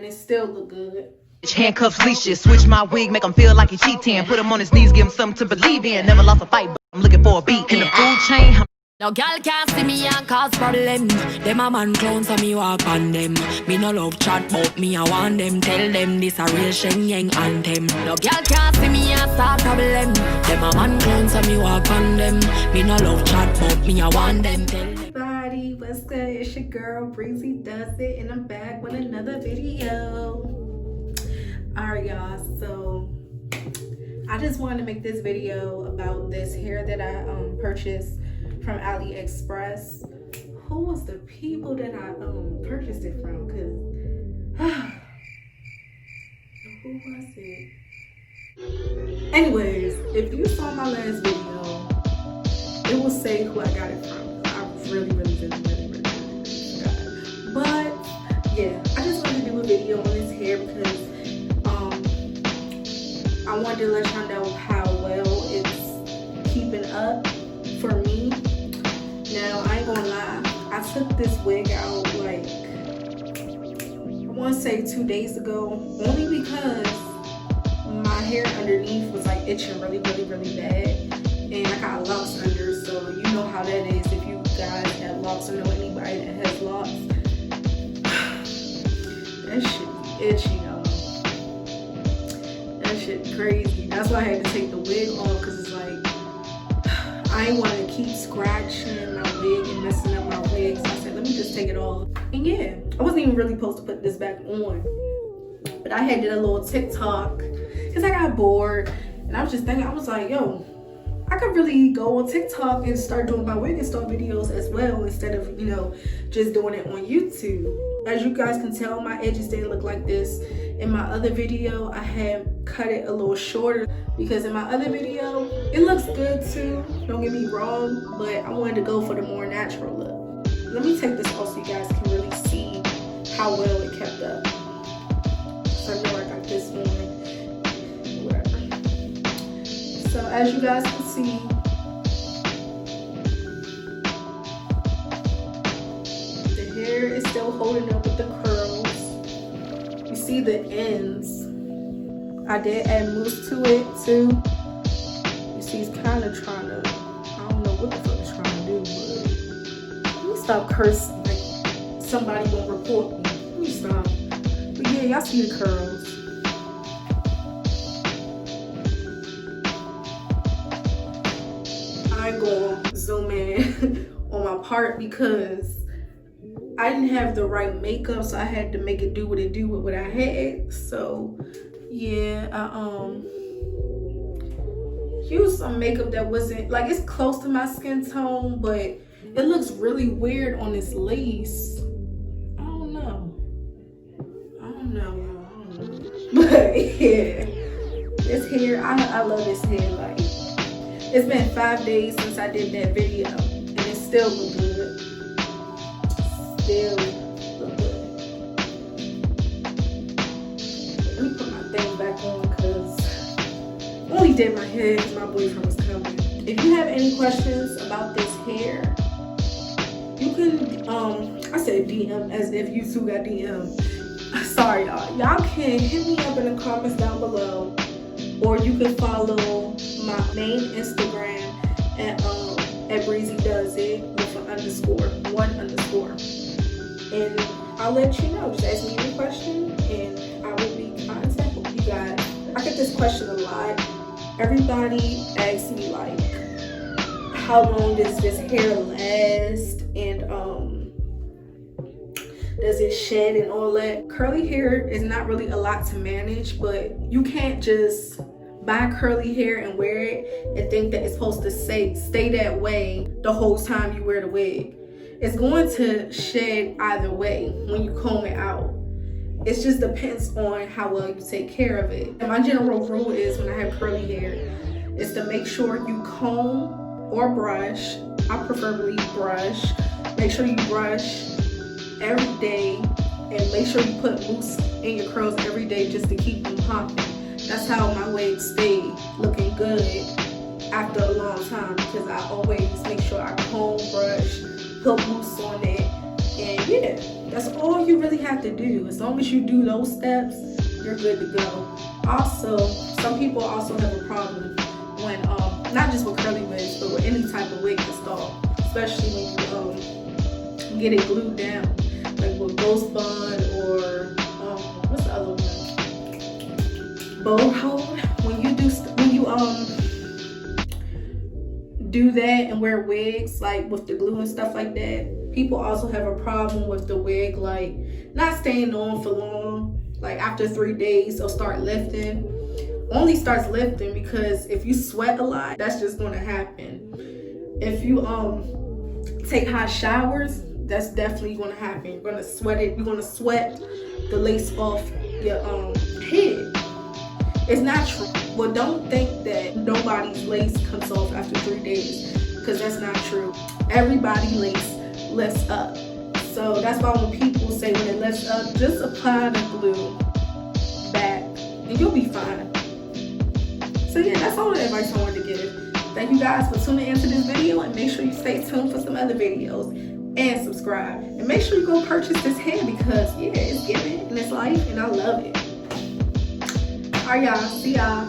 and it still look good. Handcuffs, leashes, switch my wig, make him feel like he cheating. Put him on his knees, give him something to believe in. Never lost a fight, but I'm looking for a beat. In the food chain, no girl can't see me and cause problem. Them a man clown so me walk on them. Me no love chat but me I want them. Tell them this a real Sheng Yang anthem. No girl can't see me and start problem. Them a man clown so me walk on them. Me no love chat but me I want them. Tell them. Everybody, what's good? It's your girl Breezy Does It, and I'm back with another video. Alright y'all, so I just wanted to make this video about this hair that I purchased from AliExpress. Who was the people that I purchased it from? Cause who was it? Anyways, if you saw my last video, it will say who I got it from. I really forgot. But yeah, I just wanted to do a video on this hair because I wanted to let y'all know how well it's keeping up for me. Now, I ain't gonna lie, I took this wig out like, I wanna say 2 days ago, only because my hair underneath was like itching really bad, and I got locks under, so you know how that is if you guys have locks or know anybody that has locks. That shit be itchy, y'all. That shit crazy. That's why I had to take the wig off, because it's like, I ain't want to keep scratching my wig and messing up my wig, so I said, let me just take it off. And yeah, I wasn't even really supposed to put this back on, but I had did a little TikTok because I got bored, and I was just thinking, I was like, yo, I could really go on TikTok and start doing my wig install videos as well, instead of, you know, just doing it on YouTube. As you guys can tell, my edges didn't look like this. In my other video, I had cut it a little shorter because in my other video, it looks good too, don't get me wrong, but I wanted to go for the more natural look. Let me take this off so you guys can really see how well it kept up. So I know I got this on, whatever. So as you guys can see, the hair is still holding up with the curls. You see the ends. I did add mousse to it too. You see it's kind of trying to, I don't know what the fuck it's trying to do, but let me stop cursing like somebody gonna report me. Let me stop. But yeah, y'all see the curls. I'm gonna zoom in on my part because I didn't have the right makeup, so I had to make it do what it do with what I had. So yeah, I used some makeup that wasn't like, it's close to my skin tone, but it looks really weird on this lace. I don't know, y'all. But yeah, this hair, I love this hair. Like, it's been 5 days since I did that video, and it still look good. Still look good. Let me put my thing back on because I only did my hair because my boyfriend was coming. If you have any questions about this hair, you can I said DM as if you two got DM. Sorry y'all. Y'all can hit me up in the comments down below, or you can follow my main Instagram at Breezy Does It with an _1_. And I'll let you know. Just ask me any question and I will be in contact with you guys. I get this question a lot. Everybody asks me like, how long does this hair last, and does it shed and all that. Curly hair is not really a lot to manage, but you can't just buy curly hair and wear it and think that it's supposed to stay that way the whole time you wear the wig. It's going to shed either way when you comb it out. It just depends on how well you take care of it. And my general rule is when I have curly hair is to make sure you comb or brush. I preferably brush. Make sure you brush every day and make sure you put mousse in your curls every day just to keep them popping. That's how my wigs stay looking good after a long time, because I always make sure I comb, brush, put mousse on it, And yeah, that's all you really have to do. As long as you do those steps, you're good to go. Also, some people also have a problem when not just with curly wigs, but with any type of wig install, especially when you get it glued down, like with ghost bun or what's the other one? Bow hold. When you do that and wear wigs like with the glue and stuff like that, people also have a problem with the wig like not staying on for long. Like after 3 days it'll start lifting. Only starts lifting because if you sweat a lot, that's just going to happen. If you take hot showers, that's definitely going to happen. You're going to sweat it. You're going to sweat the lace off your head. It's natural. Well, don't think that nobody's lace comes off after 3 days, because that's not true. Everybody lace lifts up. So that's why when people say when it lifts up, just apply the glue back and you'll be fine. So yeah, that's all the advice I wanted to give. Thank you guys for tuning into this video, and make sure you stay tuned for some other videos and subscribe. And make sure you go purchase this hair because yeah, it's giving and it's life and I love it. Alright y'all, see y'all.